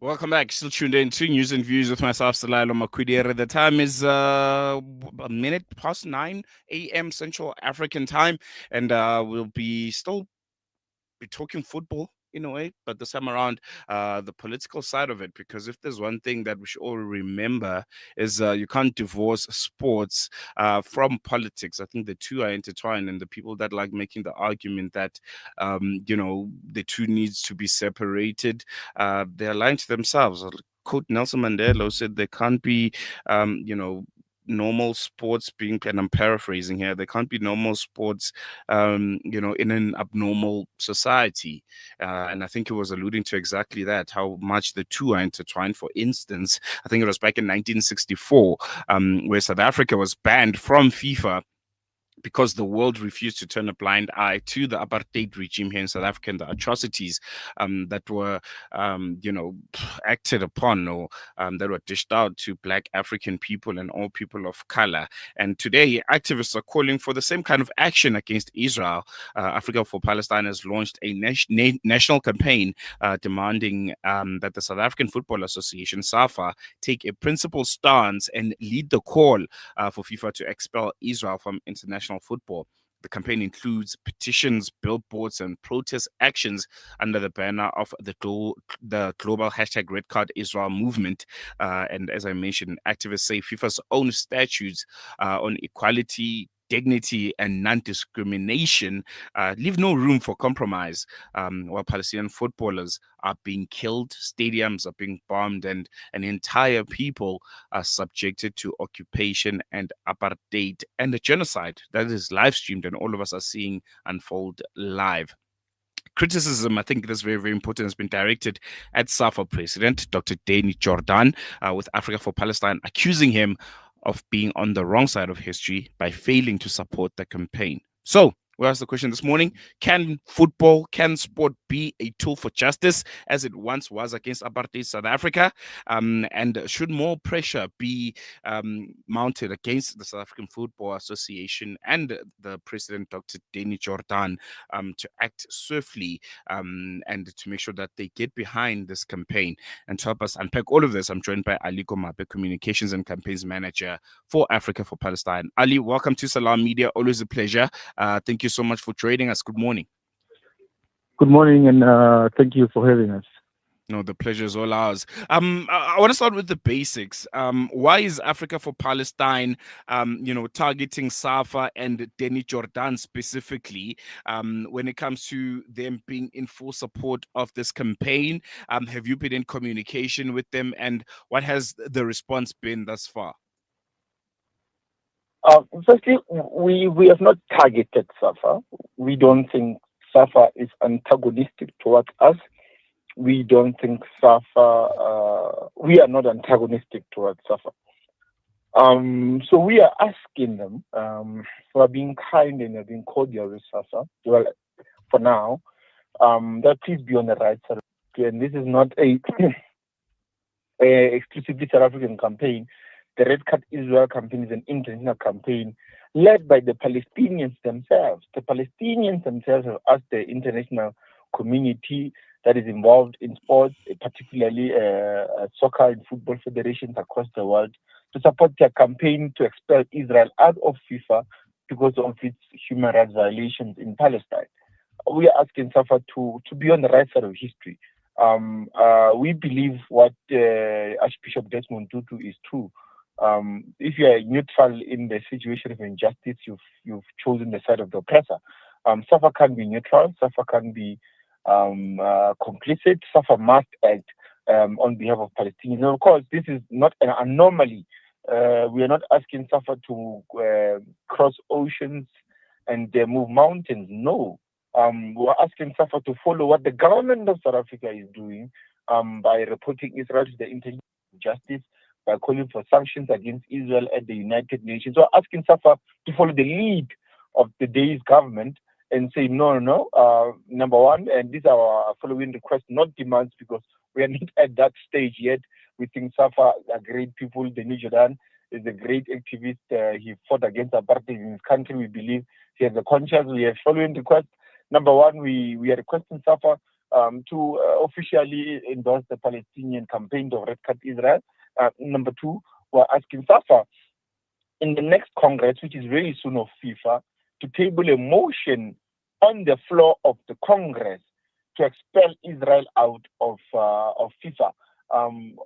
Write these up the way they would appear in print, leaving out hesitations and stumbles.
Welcome back. Still tuned in to News and Views with myself, Salalo Makwidere. The time is a minute past 9 a.m. Central African time, and we'll be still be talking football in a way, but this time around, the political side of it. Because if there's one thing that we should all remember is you can't divorce sports from politics. I think the two are intertwined, and the people that like making the argument that the two needs to be separated, they're lying to themselves. Quote Nelson Mandela said there can't be, normal sports being, and I'm paraphrasing here, there can't be normal sports in an abnormal society. And I think it was alluding to exactly that, how much the two are intertwined. For instance, I think it was back in 1964, where South Africa was banned from FIFA because the world refused to turn a blind eye to the apartheid regime here in South Africa and the atrocities that were, acted upon, or that were dished out to Black African people and all people of color. And today, activists are calling for the same kind of action against Israel. Africa for Palestine has launched a national campaign demanding that the South African Football Association, SAFA, take a principled stance and lead the call for FIFA to expel Israel from international football. The campaign includes petitions, billboards, and protest actions under the banner of the global hashtag Red Card Israel movement. And as I mentioned, activists say FIFA's own statutes on equality, dignity, and non-discrimination leave no room for compromise. While Palestinian footballers are being killed, stadiums are being bombed, and an entire people are subjected to occupation and apartheid and a genocide that is live streamed and all of us are seeing unfold live. Criticism, I think that's very, very important, has been directed at SAFA President Dr. Jordaan, with Africa for Palestine accusing him of being on the wrong side of history by failing to support the campaign. So, we asked the question this morning: can sport be a tool for justice as it once was against apartheid South Africa? And should more pressure be mounted against the South African Football Association and the president, Dr. Jordaan, to act swiftly and to make sure that they get behind this campaign? And to help us unpack all of this, I'm joined by Alie Komape, Communications and Campaigns Manager for Africa for Palestine. Alie, welcome to Salam Media. Always a pleasure. Thank you so much for joining us. Good morning. Good morning, and thank you for having us. No, the pleasure is all ours. I want to start with the basics. Why is Africa for Palestine, targeting SAFA and Denny Jordaan specifically when it comes to them being in full support of this campaign? Have you been in communication with them, and what has the response been thus far? Firstly, we have not targeted SAFA. We don't think SAFA is antagonistic towards us. We don't think SAFA, we are not antagonistic towards SAFA. So we are asking them for being kind and being cordial with SAFA. Well, for now, that please be on the right side. And this is not a exclusively South African campaign. The Red Card Israel campaign is an international campaign led by the Palestinians themselves. The Palestinians themselves have asked the international community that is involved in sports, particularly soccer and football federations across the world, to support their campaign to expel Israel out of FIFA because of its human rights violations in Palestine. We are asking SAFA to be on the right side of history. We believe what Archbishop Desmond Tutu is true. If you are neutral in the situation of injustice, you've chosen the side of the oppressor. SAFA can be neutral. SAFA can be complicit. SAFA must act on behalf of Palestinians. Now, of course, this is not an anomaly. We are not asking SAFA to cross oceans and move mountains. No. We are asking SAFA to follow what the government of South Africa is doing by reporting Israel to the International Justice, by calling for sanctions against Israel at the United Nations. So asking SAFA to follow the lead of the day's government and say, no, number one, and these are our following requests, not demands, because we are not at that stage yet. We think SAFA are great people. Denny Jordaan is a great activist. He fought against apartheid in his country. We believe he has a conscience. We are following requests. Number one, we are requesting SAFA to officially endorse the Palestinian campaign of Red Cut Israel. Number two, we're asking SAFA in the next Congress, which is very soon of FIFA, to table a motion on the floor of the Congress to expel Israel out of FIFA.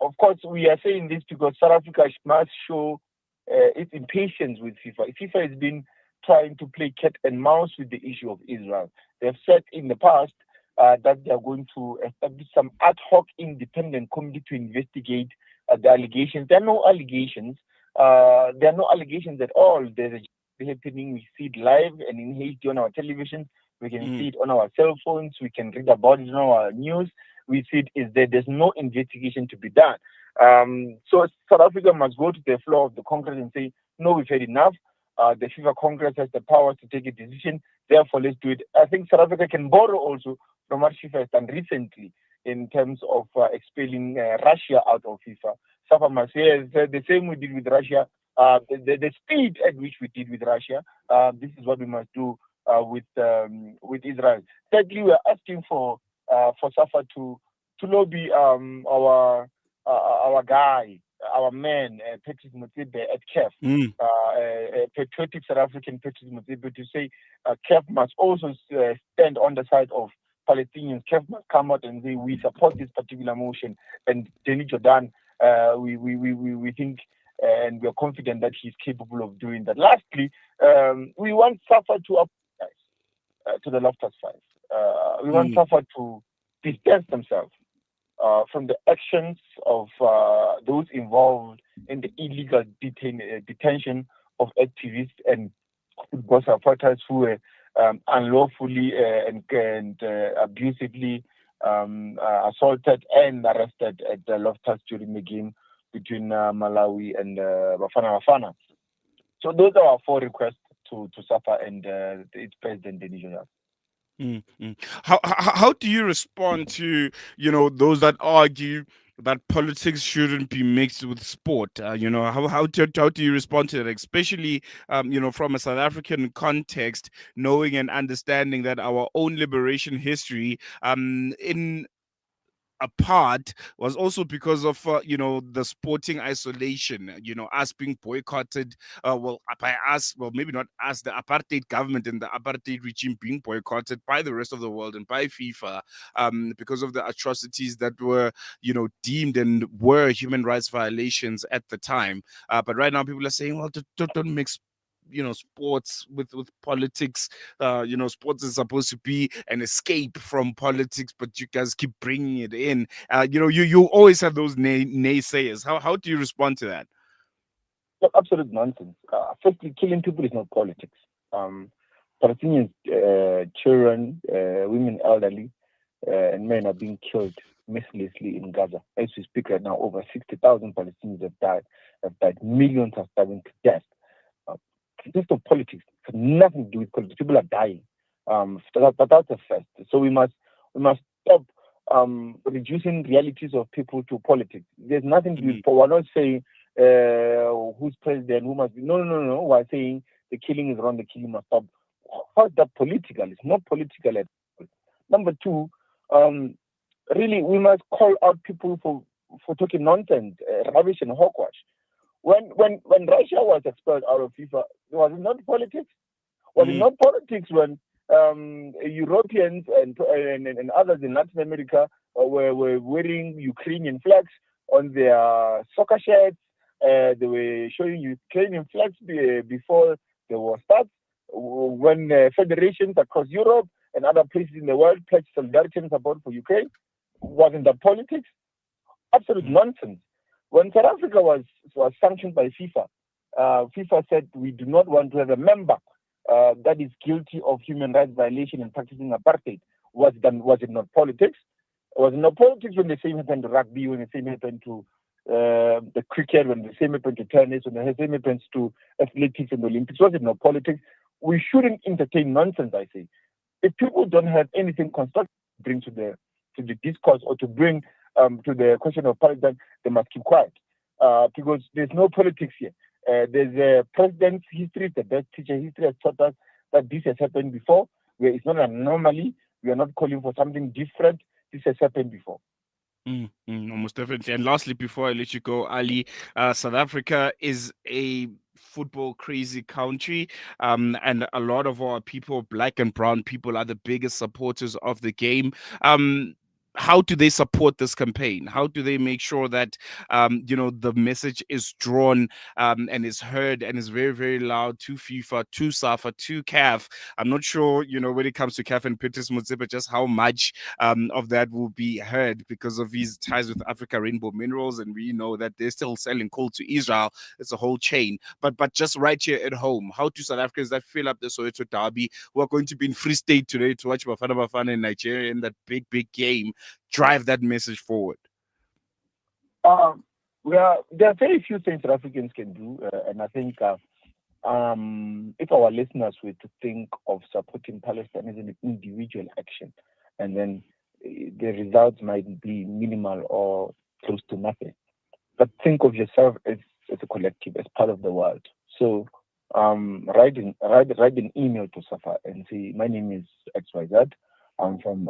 Of course, we are saying this because South Africa must show its impatience with FIFA. FIFA has been trying to play cat and mouse with the issue of Israel. They have said in the past that they are going to establish some ad hoc independent committee to investigate the allegations. There are no allegations. There are no allegations at all. There's a happening. We see it live and in HD on our television. We can see it on our cell phones. We can read about it on our news. We see it is there. There's no investigation to be done. So South Africa must go to the floor of the Congress and say, no, we've had enough. The FIFA Congress has the power to take a decision. Therefore, let's do it. I think South Africa can borrow also from what FIFA has done recently in terms of expelling Russia out of FIFA. SAFA must say the same we did with Russia. The speed at which we did with Russia. This is what we must do with Israel. Thirdly, we are asking for SAFA to lobby our guy, our man, Patrice Motsepe at CAF, a patriotic South African Patrice Motsepe, to say CAF must also stand on the side of Palestinians. CAF must come out and say we support this particular motion. And Jordaan, we think and we are confident that he's capable of doing that. Lastly, we want SAFA to apologize to the Loftus Five. We want SAFA to distance themselves from the actions of those involved in the illegal detention of activists and football supporters who were unlawfully and abusively assaulted and arrested at the Loftus during the game between Malawi and Bafana. So those are our 4 requests to SAFA and its president, Denis Jordaan. How do you respond to those that argue that politics shouldn't be mixed with sport? How do you respond to that, especially from a South African context, knowing and understanding that our own liberation history in a part was also because of the sporting isolation, us being boycotted, by us, well, maybe not us, the apartheid government and the apartheid regime being boycotted by the rest of the world and by FIFA, because of the atrocities that were deemed and were human rights violations at the time. But right now people are saying, well, don't mix sports with politics. Sports is supposed to be an escape from politics, but you guys keep bringing it in. You always have those naysayers. How do you respond to that? Absolute nonsense. Firstly, killing people is not politics. Palestinians, children, women, elderly, and men are being killed mercilessly in Gaza. As we speak right now, over 60,000 Palestinians have died. Millions are starving to death. Just of politics, it has nothing to do with politics. People are dying. But that's a fact. So we must stop reducing realities of people to politics. There's nothing to do with. We're not saying who's president, who must be. No. We're saying the killing is wrong. The killing must stop. How's that political? It's not political at all. Number 2, really, we must call out people for talking nonsense, rubbish and hogwash. When Russia was expelled out of FIFA, was it not politics? Was it not politics when Europeans and others in Latin America were wearing Ukrainian flags on their soccer shirts? They were showing Ukrainian flags before the war starts. When federations across Europe and other places in the world pledged solidarity and support for Ukraine, wasn't that politics? Absolute nonsense. When South Africa was sanctioned by FIFA, FIFA said we do not want to have a member that is guilty of human rights violation and practicing apartheid. Was it not politics? Was it not politics when the same happened to rugby, when the same happened to the cricket, when the same happened to tennis, when the same happens to athletics and the Olympics? Was it not politics? We shouldn't entertain nonsense, I say. If people don't have anything constructive to bring to the discourse or to bring to the question of Palestine, they must keep quiet because there's no politics here. There's a president's history, the best teacher history has taught us that this has happened before, where it's not an anomaly. We are not calling for something different. This has happened before. Almost definitely. And lastly, before I let you go, Ali, South Africa is a football crazy country, and a lot of our people, black and brown people, are the biggest supporters of the game. Um, how do they support this campaign? How do they make sure that the message is drawn and is heard and is very, very loud to FIFA, to SAFA, to CAF? I'm not sure, when it comes to CAF and Petrus Motsepe, just how much of that will be heard because of his ties with Africa Rainbow Minerals, and we know that they're still selling coal to Israel. It's a whole chain. But just right here at home, how do South Africans that fill up the Soweto Derby, who are going to be in Free State today to watch Bafana Bafana in Nigeria in that big, big game, drive that message forward? Well, there are very few things that Africans can do, and I think if our listeners were to think of supporting Palestine as an individual action, and then the results might be minimal or close to nothing. But think of yourself as a collective, as part of the world. So write an email to SAFA and say, my name is XYZ. I'm from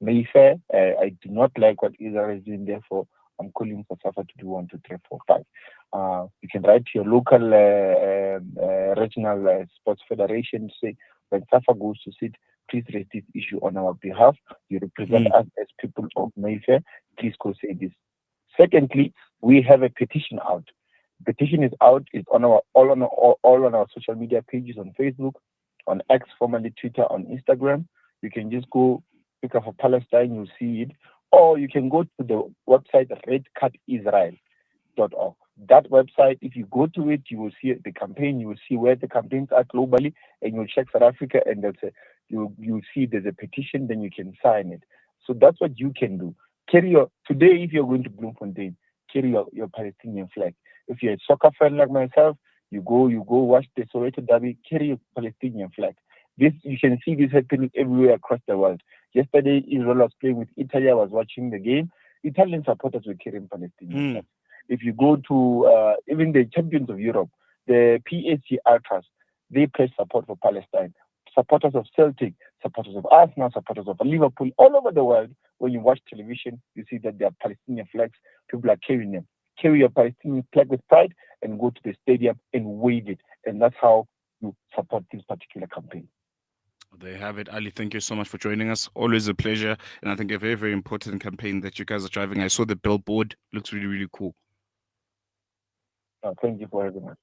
Mayfair. I do not like what Israel is doing. Therefore, I'm calling for SAFA to do 1, 2, 3, 4, 5. You can write to your local regional sports federation. Say when SAFA goes to sit, please raise this issue on our behalf. You represent us as people of Mayfair. Please go say this. Secondly, we have a petition out. Petition is out. It's on our all on our social media pages on Facebook, on X, formerly Twitter, on Instagram. You can just go pick up for Palestine. You'll see it, or you can go to the website redcutisrael.org. That website, if you go to it, you will see the campaign. You will see where the campaigns are globally, and you'll check South Africa, and you'll see there's a petition. Then you can sign it. So that's what you can do. Today, if you're going to Bloemfontein, carry your Palestinian flag. If you're a soccer fan like myself, you go watch the Soweto Derby, carry your Palestinian flag. This, you can see this happening everywhere across the world. Yesterday, Israel was playing with Italy. I was watching the game. Italian supporters were carrying Palestinian flags. If you go to even the champions of Europe, the PSG Ultras, they pledge support for Palestine. Supporters of Celtic, supporters of Arsenal, supporters of Liverpool, all over the world, when you watch television, you see that there are Palestinian flags. People are carrying them. Carry your Palestinian flag with pride and go to the stadium and wave it. And that's how you support this particular campaign. There you have it, Ali. Thank you so much for joining us. Always a pleasure. And I think a very, very important campaign that you guys are driving. I saw the billboard. Looks really, really cool. Thank you for having us.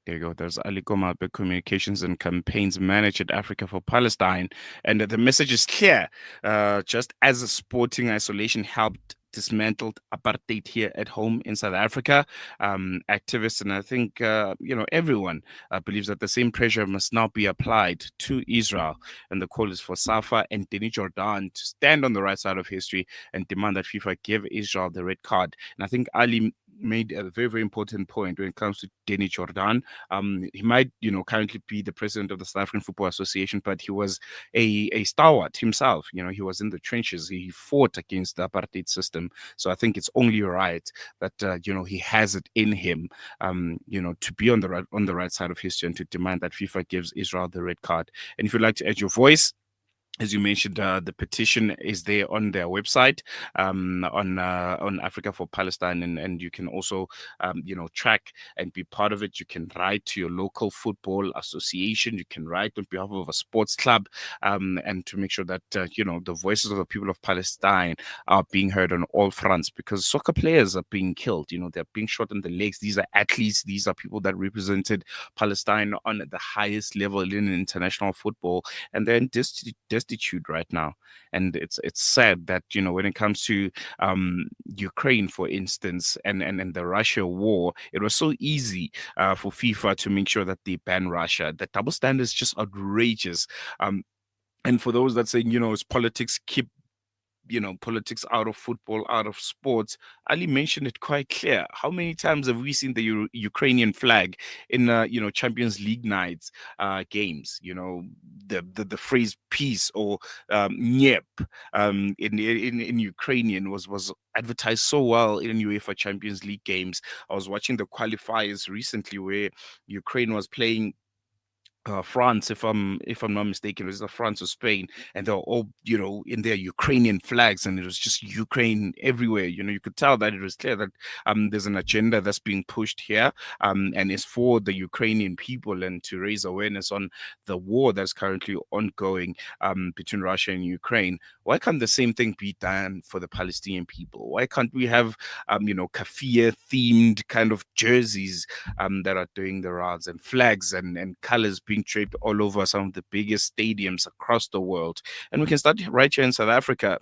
There you go. There's Alie Komape, Communications and Campaigns Manager at Africa for Palestine. And the message is clear. Just as a sporting isolation helped dismantled apartheid here at home in South Africa, activists and I think everyone believes that the same pressure must now be applied to Israel, and the call is for SAFA and Jordaan to stand on the right side of history and demand that FIFA give Israel the red card. And I think Ali made a very, very important point when it comes to Jordaan. He might, currently be the president of the South African Football Association, but he was a stalwart himself. He was in the trenches. He fought against the apartheid system. So I think it's only right that he has it in him, to be on the right side of history and to demand that FIFA gives Israel the red card. And if you'd like to add your voice, as you mentioned, the petition is there on their website, on Africa for Palestine, and you can also, track and be part of it. You can write to your local football association. You can write on behalf of a sports club, and to make sure that the voices of the people of Palestine are being heard on all fronts. Because soccer players are being killed. They're being shot in the legs. These are athletes. These are people that represented Palestine on the highest level in international football, and they're destitute right now. And it's sad that when it comes to Ukraine, for instance, and the Russia war, it was so easy for FIFA to make sure that they ban Russia. The double standard is just outrageous. And for those that say it's politics, keep politics out of football, out of sports. Ali mentioned it quite clear. How many times have we seen the Ukrainian flag in Champions League nights games? The phrase peace or "nyep" in Ukrainian was advertised so well in UEFA Champions League games. I was watching the qualifiers recently where Ukraine was playing France, if I'm not mistaken, it was either France or Spain, and they were all in their Ukrainian flags, and it was just Ukraine everywhere. You could tell that it was clear that there's an agenda that's being pushed here, and it's for the Ukrainian people and to raise awareness on the war that's currently ongoing between Russia and Ukraine. Why can't the same thing be done for the Palestinian people? Why can't we have kafir themed kind of jerseys that are doing the rounds, and flags and colors being draped all over some of the biggest stadiums across the world? And we can start right here in South Africa.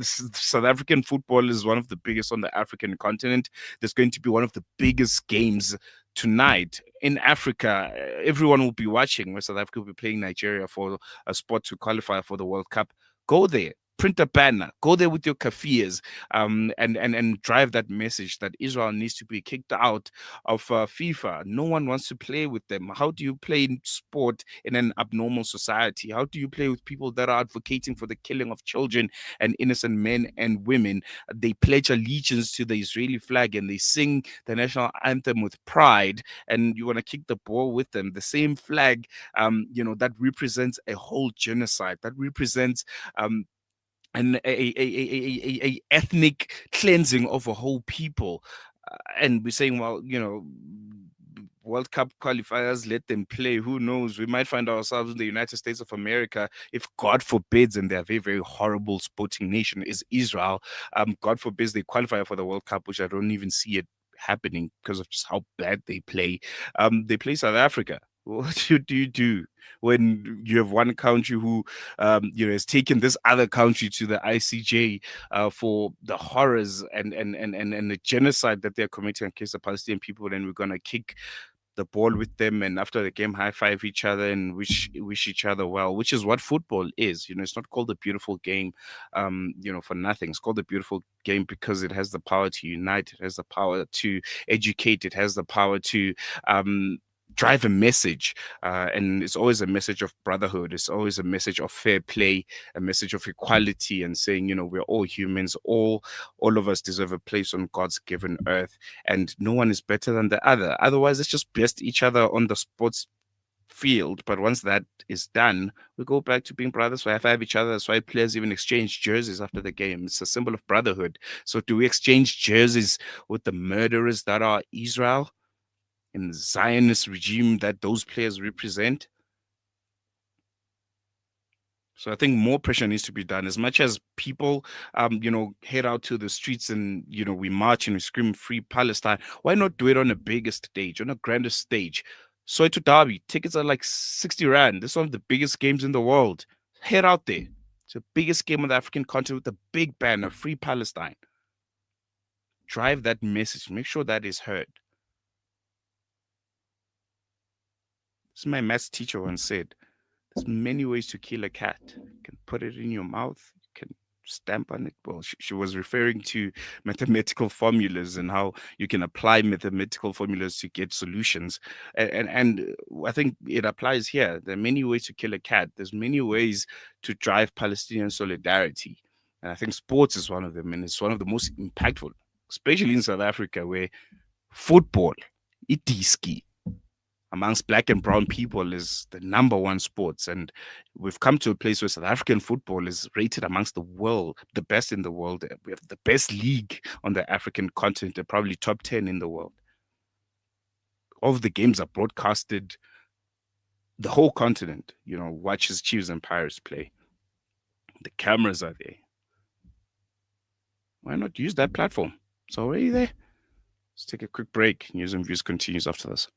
South African football is one of the biggest on the African continent. There's going to be one of the biggest games tonight in Africa. Everyone will be watching, where South Africa will be playing Nigeria for a spot to qualify for the World Cup. Go there, print a banner, go there with your kafirs, and drive that message that Israel needs to be kicked out of FIFA. No one wants to play with them. How do you play in sport in an abnormal society? How do you play with people that are advocating for the killing of children and innocent men and women? They pledge allegiance to the Israeli flag and they sing the national anthem with pride, and you want to kick the ball with them. The same flag, that represents a whole genocide, that represents and a ethnic cleansing of a whole people. And we're saying, well, World Cup qualifiers, let them play. Who knows? We might find ourselves in the United States of America if, God forbids, and they're a very, very horrible sporting nation, is Israel. God forbids they qualify for the World Cup, which I don't even see it happening because of just how bad they play. They play South Africa. What do you do when you have one country who, has taken this other country to the ICJ for the horrors and the genocide that they're committing against the Palestinian people? Then we're gonna kick the ball with them, and after the game high five each other and wish each other well, which is what football is. It's not called a beautiful game for nothing. It's called a beautiful game because it has the power to unite, it has the power to educate, it has the power to drive a message, and it's always a message of brotherhood. It's always a message of fair play, a message of equality, and saying, we're all humans. All of us deserve a place on God's given earth, and no one is better than the other. Otherwise, let's just best each other on the sports field. But once that is done, we go back to being brothers. We have each other. That's why players even exchange jerseys after the game. It's a symbol of brotherhood. So do we exchange jerseys with the murderers that are Israel and the Zionist regime that those players represent? So I think more pressure needs to be done. As much as people, head out to the streets and, we march and we scream free Palestine, why not do it on a bigger stage, on a grander stage? Soweto Derby, tickets are like 60 Rand. This is one of the biggest games in the world. Head out there. It's the biggest game on the African continent with a big banner, free Palestine. Drive that message. Make sure that is heard. This my maths teacher once said, there's many ways to kill a cat. You can put it in your mouth, you can stamp on it. Well, she was referring to mathematical formulas and how you can apply mathematical formulas to get solutions. And I think it applies here. There are many ways to kill a cat. There's many ways to drive Palestinian solidarity. And I think sports is one of them, and it's one of the most impactful, especially in South Africa, where football, itiski, amongst black and brown people is the number one sports. And we've come to a place where South African football is rated amongst the world, the best in the world. We have the best league on the African continent, probably top 10 in the world. All of the games are broadcasted. The whole continent, watches Chiefs and Pirates play. The cameras are there. Why not use that platform? It's already there. Let's take a quick break. News and Views continues after this.